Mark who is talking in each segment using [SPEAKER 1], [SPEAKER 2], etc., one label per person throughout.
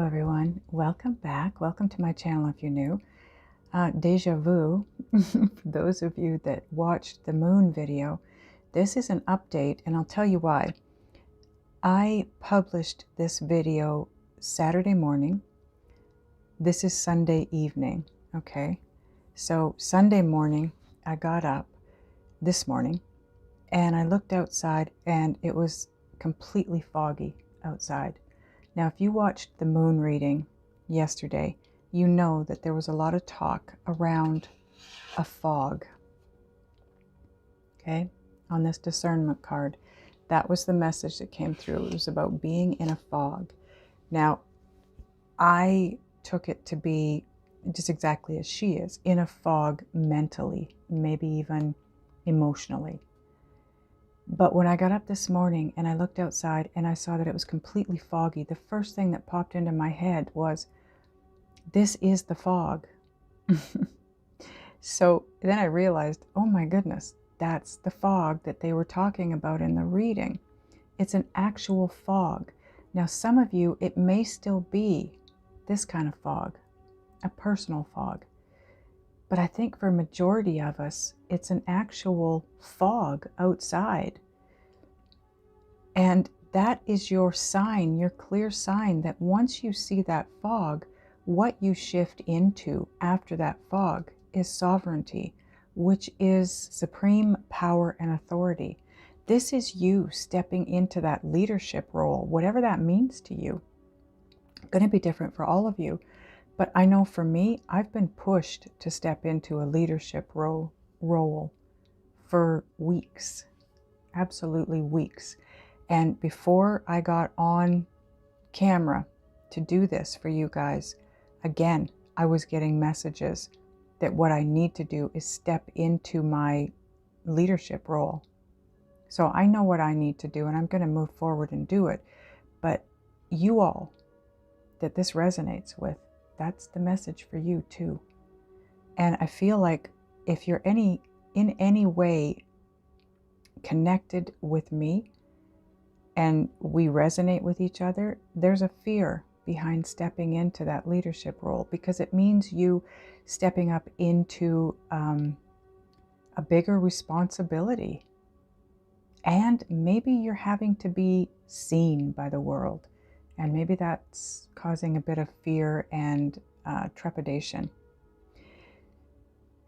[SPEAKER 1] everyone. Welcome back. Welcome to my channel if you're new. Deja vu, for those of you that watched the moon video, this is an update and I'll tell you why. I published this video Saturday morning. This is Sunday evening, okay? So Sunday morning, I got up this morning and I looked outside and it was completely foggy outside. Now, if you watched the moon reading yesterday, you know that there was a lot of talk around a fog, okay, on this discernment card. That was the message that came through. It was about being in a fog. Now, I took it to be just exactly as she is, in a fog mentally, maybe even emotionally. But when I got up this morning and I looked outside and I saw that it was completely foggy, the first thing that popped into my head was, this is the fog. So then I realized, oh my goodness, that's the fog that they were talking about in the reading. It's an actual fog. Now, some of you, it may still be this kind of fog, a personal fog. But I think for a majority of us, it's an actual fog outside. And that is your sign, your clear sign that once you see that fog, what you shift into after that fog is sovereignty, which is supreme power and authority. This is you stepping into that leadership role, whatever that means to you. It's going to be different for all of you. But I know for me, I've been pushed to step into a leadership role for weeks, absolutely weeks. And before I got on camera to do this for you guys, again, I was getting messages that what I need to do is step into my leadership role. So I know what I need to do and I'm going to move forward and do it. But you all that this resonates with, that's the message for you too. And I feel like if you're in any way connected with me and we resonate with each other, there's a fear behind stepping into that leadership role because it means you stepping up into a bigger responsibility. And maybe you're having to be seen by the world. And maybe that's causing a bit of fear and trepidation.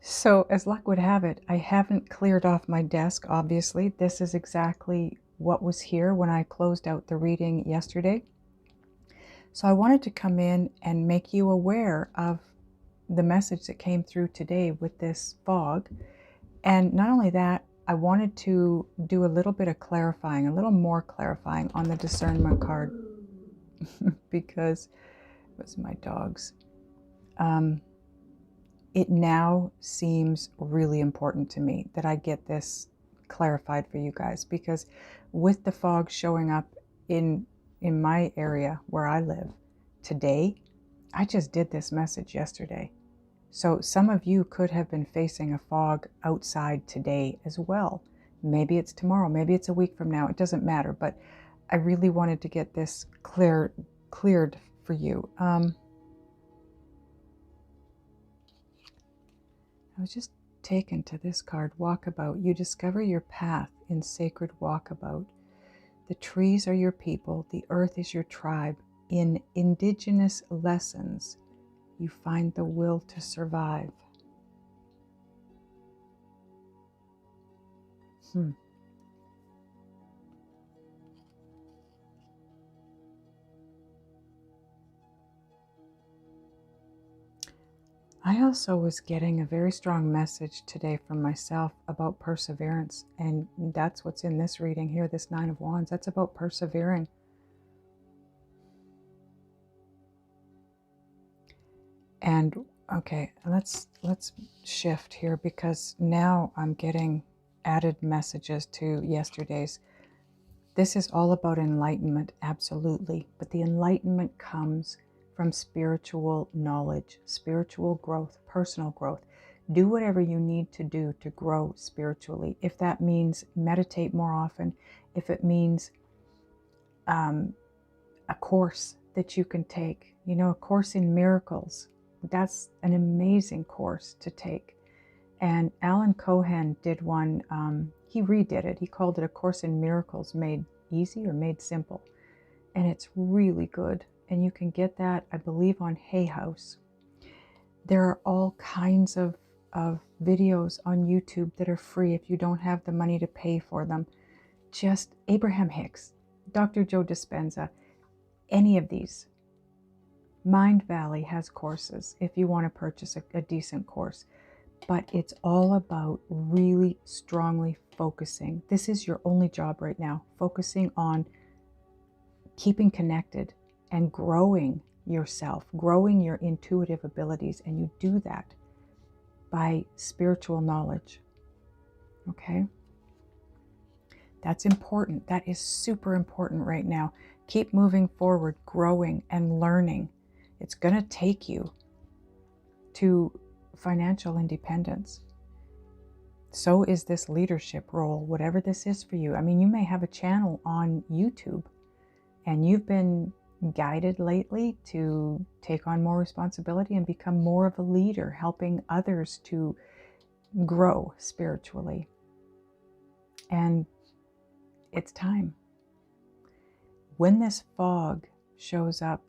[SPEAKER 1] So as luck would have it, I haven't cleared off my desk, obviously. This is exactly what was here when I closed out the reading yesterday. So I wanted to come in and make you aware of the message that came through today with this fog. And not only that, I wanted to do a little bit of clarifying, a little more clarifying on the discernment card. Because it was my dogs. It now seems really important to me that I get this clarified for you guys, because with the fog showing up in my area where I live today, I just did this message yesterday. So some of you could have been facing a fog outside today as well. Maybe it's tomorrow, maybe it's a week from now, it doesn't matter, but I really wanted to get this cleared for you. I was just taken to this card, Walkabout. You discover your path in sacred walkabout. The trees are your people, the earth is your tribe. In indigenous lessons, you find the will to survive. I also was getting a very strong message today from myself about perseverance, and that's what's in this reading here, this Nine of Wands. That's about persevering. And okay, let's shift here, because now I'm getting added messages to yesterday's. This is all about enlightenment, absolutely, but the enlightenment comes from spiritual knowledge, spiritual growth, personal growth. Do whatever you need to do to grow spiritually. If that means meditate more often, if it means a course that you can take. You know, A Course in Miracles. That's an amazing course to take. And Alan Cohen did one, he redid it. He called it A Course in Miracles Made Easy or Made Simple. And it's really good. And you can get that, I believe, on Hay House. There are all kinds of videos on YouTube that are free if you don't have the money to pay for them. Just Abraham Hicks, Dr. Joe Dispenza, any of these. Mind Valley has courses if you want to purchase a decent course. But it's all about really strongly focusing. This is your only job right now, focusing on keeping connected and growing yourself, growing your intuitive abilities. And you do that by spiritual knowledge. Okay? That's important. That is super important right now. Keep moving forward, growing and learning. It's going to take you to financial independence. So is this leadership role, whatever this is for you. I mean, you may have a channel on YouTube and you've been guided lately to take on more responsibility and become more of a leader, helping others to grow spiritually. And it's time. When this fog shows up,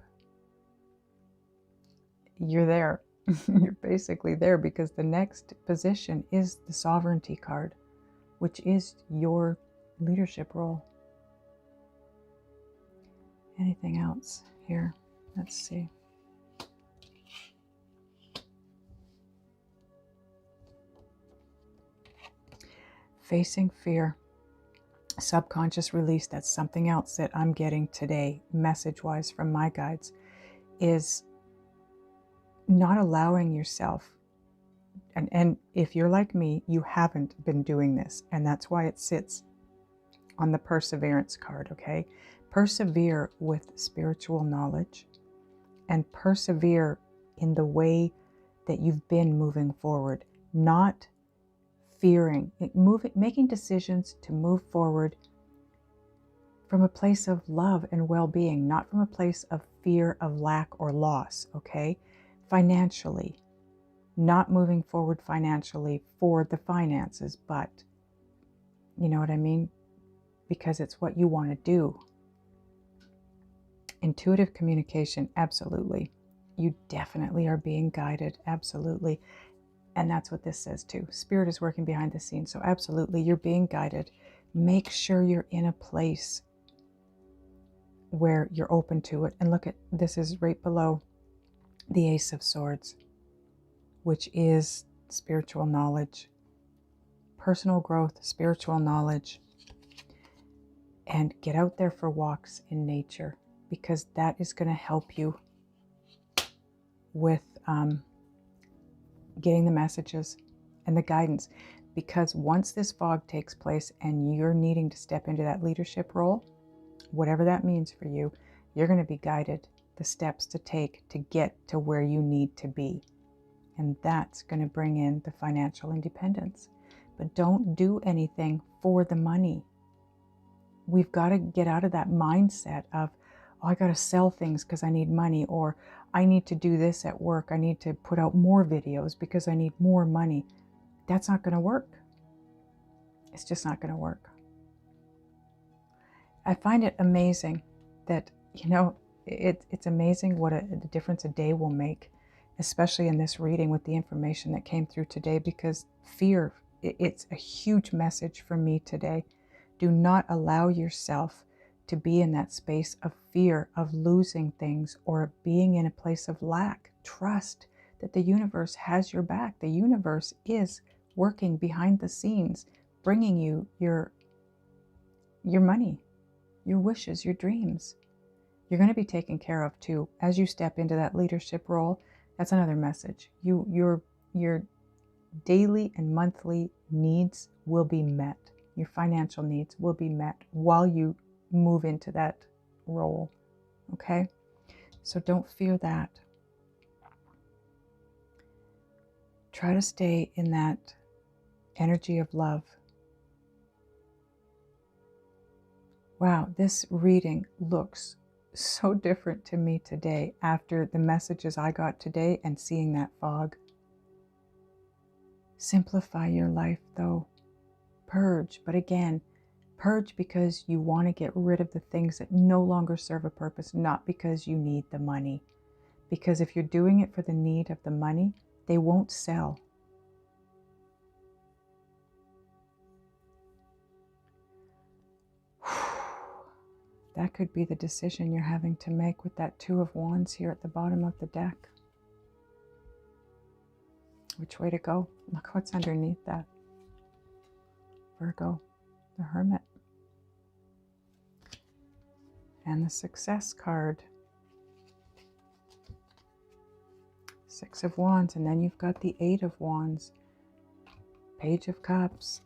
[SPEAKER 1] you're there. You're basically there, because the next position is the sovereignty card, which is your leadership role. Anything else here? Let's see. Facing fear. Subconscious release. That's something else that I'm getting today, message-wise from my guides, is not allowing yourself, and if you're like me, you haven't been doing this, and that's why it sits on the perseverance card, okay? Persevere with spiritual knowledge and persevere in the way that you've been moving forward, not fearing, making decisions to move forward from a place of love and well-being, not from a place of fear of lack or loss, okay? Financially, not moving forward financially for the finances, but you know what I mean? Because it's what you want to do. Intuitive communication, absolutely. You definitely are being guided, absolutely. And that's what this says too. Spirit is working behind the scenes, so absolutely, you're being guided. Make sure you're in a place where you're open to it. And look at, this is right below the Ace of Swords, which is spiritual knowledge, personal growth, spiritual knowledge. And get out there for walks in nature, because that is going to help you with getting the messages and the guidance. Because once this fog takes place and you're needing to step into that leadership role, whatever that means for you, you're going to be guided the steps to take to get to where you need to be. And that's going to bring in the financial independence. But don't do anything for the money. We've got to get out of that mindset of, oh, I got to sell things because I need money, or I need to do this at work. I need to put out more videos because I need more money. That's not going to work. It's just not going to work. I find it amazing that, you know, it's amazing what the difference a day will make, especially in this reading with the information that came through today, because fear, it's a huge message for me today. Do not allow yourself to be in that space of fear of losing things or being in a place of lack. Trust that the universe has your back. The universe is working behind the scenes, bringing you your money, your wishes, your dreams. You're going to be taken care of too as you step into that leadership role. That's another message. Your daily and monthly needs will be met. Your financial needs will be met while you move into that role. Okay? So don't fear that. Try to stay in that energy of love. Wow, this reading looks so different to me today after the messages I got today and seeing that fog. Simplify your life though. Purge, but again, purge because you want to get rid of the things that no longer serve a purpose, not because you need the money. Because if you're doing it for the need of the money, they won't sell. That could be the decision you're having to make with that Two of Wands here at the bottom of the deck. Which way to go? Look what's underneath that. Virgo, the Hermit. And the Success card. Six of Wands, and then you've got the Eight of Wands. Page of Cups.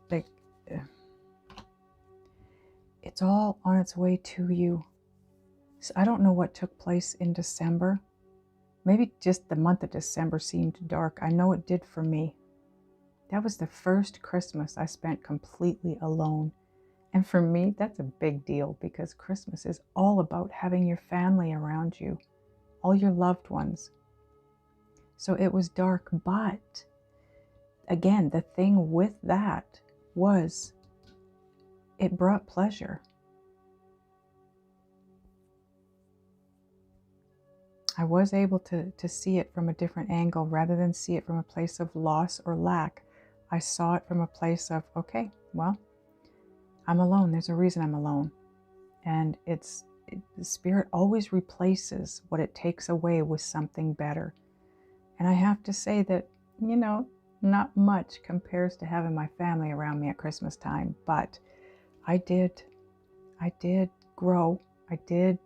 [SPEAKER 1] It's all on its way to you. So I don't know what took place in December. Maybe just the month of December seemed dark. I know it did for me. That was the first Christmas I spent completely alone. And for me, that's a big deal because Christmas is all about having your family around you, all your loved ones. So it was dark, but again, the thing with that was it brought pleasure. I was able to see it from a different angle rather than see it from a place of loss or lack. I saw it from a place of, okay, well, I'm alone. There's a reason I'm alone. And the Spirit always replaces what it takes away with something better. And I have to say that, you know, not much compares to having my family around me at Christmas time, but I did grow. I did,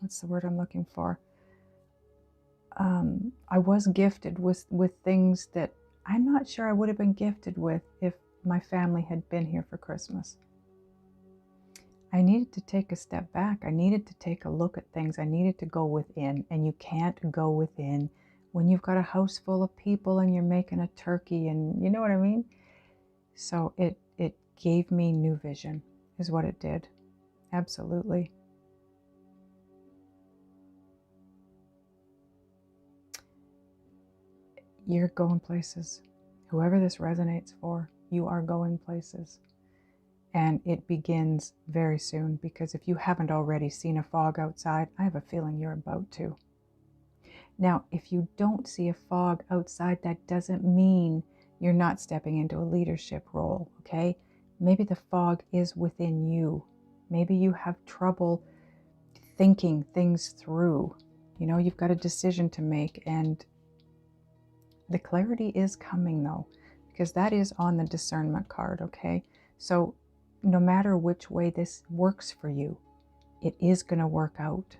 [SPEAKER 1] what's the word I'm looking for? I was gifted with things that I'm not sure I would have been gifted with if my family had been here for Christmas. I needed to take a step back. I needed to take a look at things. I needed to go within, and you can't go within when you've got a house full of people and you're making a turkey, and you know what I mean? So it gave me new vision, is what it did. Absolutely. You're going places. Whoever this resonates for, you are going places. And it begins very soon, because if you haven't already seen a fog outside, I have a feeling you're about to. Now, if you don't see a fog outside, that doesn't mean you're not stepping into a leadership role, okay? Maybe the fog is within you. Maybe you have trouble thinking things through. You know, you've got a decision to make, and the clarity is coming though, because that is on the discernment card, okay? So no matter which way this works for you, it is going to work out.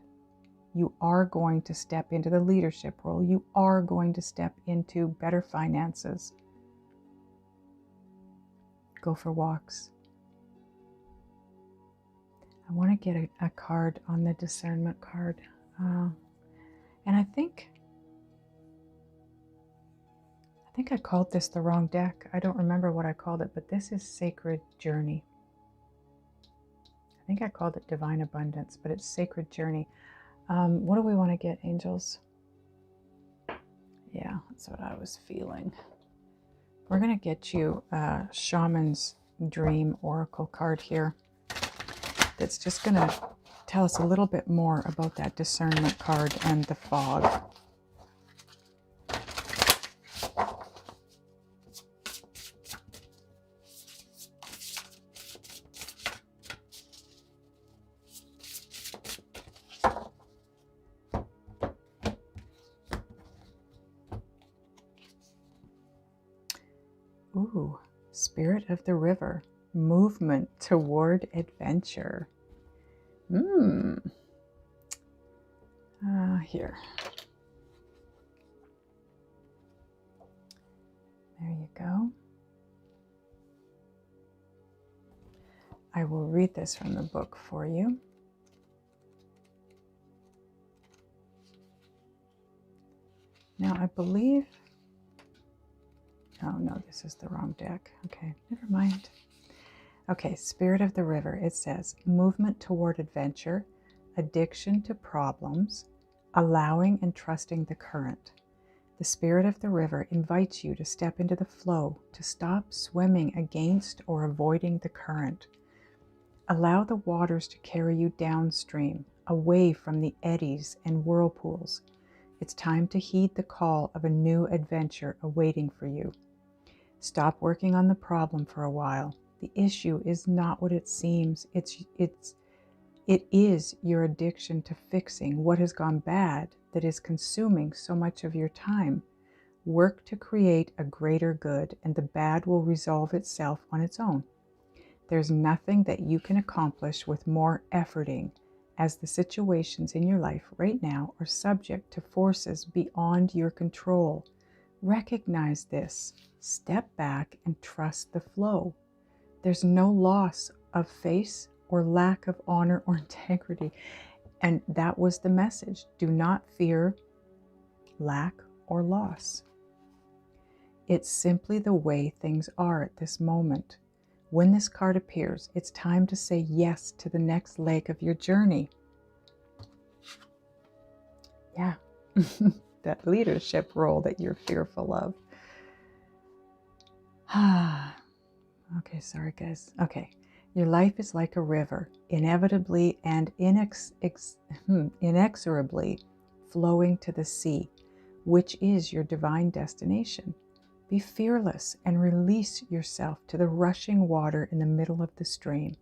[SPEAKER 1] You are going to step into the leadership role. You are going to step into better finances. Go for walks. I want to get a card on the discernment card. And I think I called this the wrong deck. I don't remember what I called it, but this is Sacred Journey. I think I called it Divine Abundance, but it's Sacred Journey. What do we want to get, angels? Yeah, that's what I was feeling. We're going to get you a Shaman's Dream Oracle card here. That's just going to tell us a little bit more about that discernment card and the fog. Ooh, Spirit of the River, movement toward adventure. Here. There you go. I will read this from the book for you. Now, I believe... Oh, no, this is the wrong deck. Okay, never mind. Okay, Spirit of the River, it says movement toward adventure, addiction to problems, allowing and trusting the current. The Spirit of the River invites you to step into the flow, to stop swimming against or avoiding the current. Allow the waters to carry you downstream, away from the eddies and whirlpools. It's time to heed the call of a new adventure awaiting for you. Stop working on the problem for a while. The issue is not what it seems. It is your addiction to fixing what has gone bad that is consuming so much of your time. Work to create a greater good, and the bad will resolve itself on its own. There's nothing that you can accomplish with more efforting, as the situations in your life right now are subject to forces beyond your control. Recognize this, step back, and trust the flow. There's no loss of face or lack of honor or integrity. And that was the message. Do not fear lack or loss. It's simply the way things are at this moment. When this card appears, it's time to say yes to the next leg of your journey. Yeah, that leadership role that you're fearful of. Okay, sorry guys. Okay, your life is like a river, inevitably and inexorably flowing to the sea, which is your divine destination. Be fearless and release yourself to the rushing water in the middle of the stream.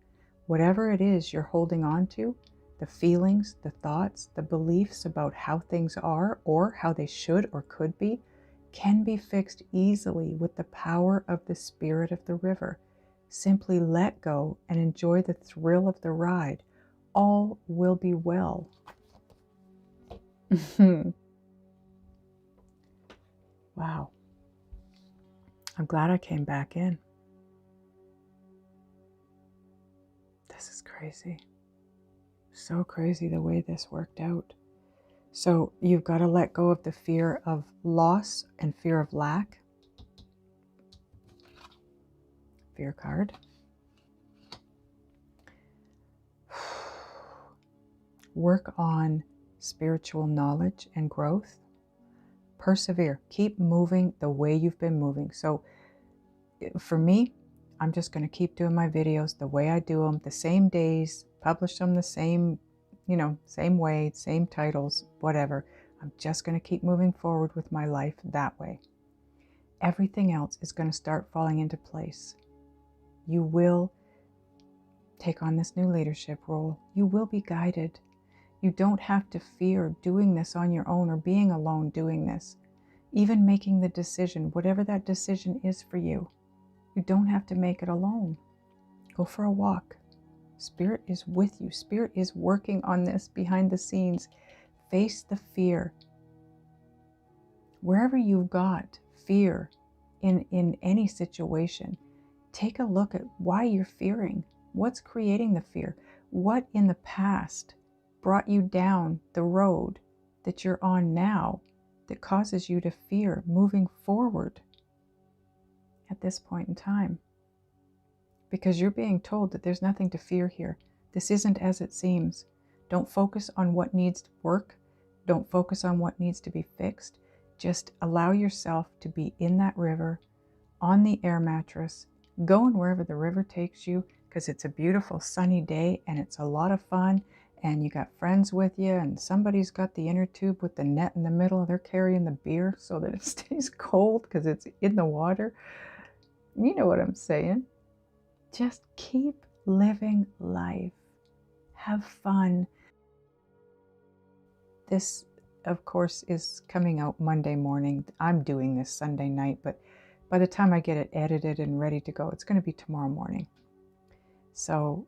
[SPEAKER 1] Whatever it is you're holding on to, the feelings, the thoughts, the beliefs about how things are or how they should or could be, can be fixed easily with the power of the Spirit of the River. Simply let go and enjoy the thrill of the ride. All will be well. Wow. I'm glad I came back in. This is crazy. So crazy the way this worked out. So you've got to let go of the fear of loss and fear of lack. Fear card. Work on spiritual knowledge and growth. Persevere. Keep moving the way you've been moving. So for me, I'm just going to keep doing my videos the way I do them, the same days, publish them the same, same way, same titles, whatever. I'm just going to keep moving forward with my life that way. Everything else is going to start falling into place. You will take on this new leadership role. You will be guided. You don't have to fear doing this on your own or being alone doing this. Even making the decision, whatever that decision is for you, you don't have to make it alone. Go for a walk. Spirit is with you. Spirit is working on this behind the scenes. Face the fear. Wherever you've got fear in any situation, take a look at why you're fearing. What's creating the fear? What in the past brought you down the road that you're on now that causes you to fear moving forward at this point in time? Because you're being told that there's nothing to fear here. This isn't as it seems. Don't focus on what needs to work. Don't focus on what needs to be fixed. Just allow yourself to be in that river, on the air mattress, going wherever the river takes you, because it's a beautiful sunny day and it's a lot of fun. And you got friends with you, and somebody's got the inner tube with the net in the middle. They're carrying the beer so that it stays cold because it's in the water. You know what I'm saying. Just keep living life. Have fun. This, of course, is coming out Monday morning. I'm doing this Sunday night, but by the time I get it edited and ready to go, it's going to be tomorrow morning. So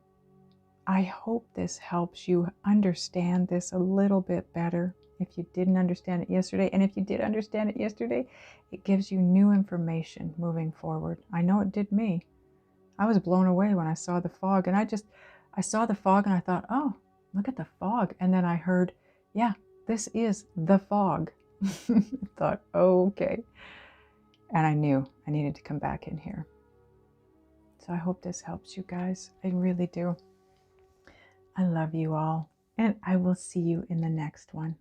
[SPEAKER 1] I hope this helps you understand this a little bit better if you didn't understand it yesterday. And if you did understand it yesterday, it gives you new information moving forward. I know it did me. I was blown away when I saw the fog. And I saw the fog and I thought, oh, look at the fog. And then I heard, yeah, this is the fog. I thought, oh, okay. And I knew I needed to come back in here. So I hope this helps you guys. I really do. I love you all, and I will see you in the next one.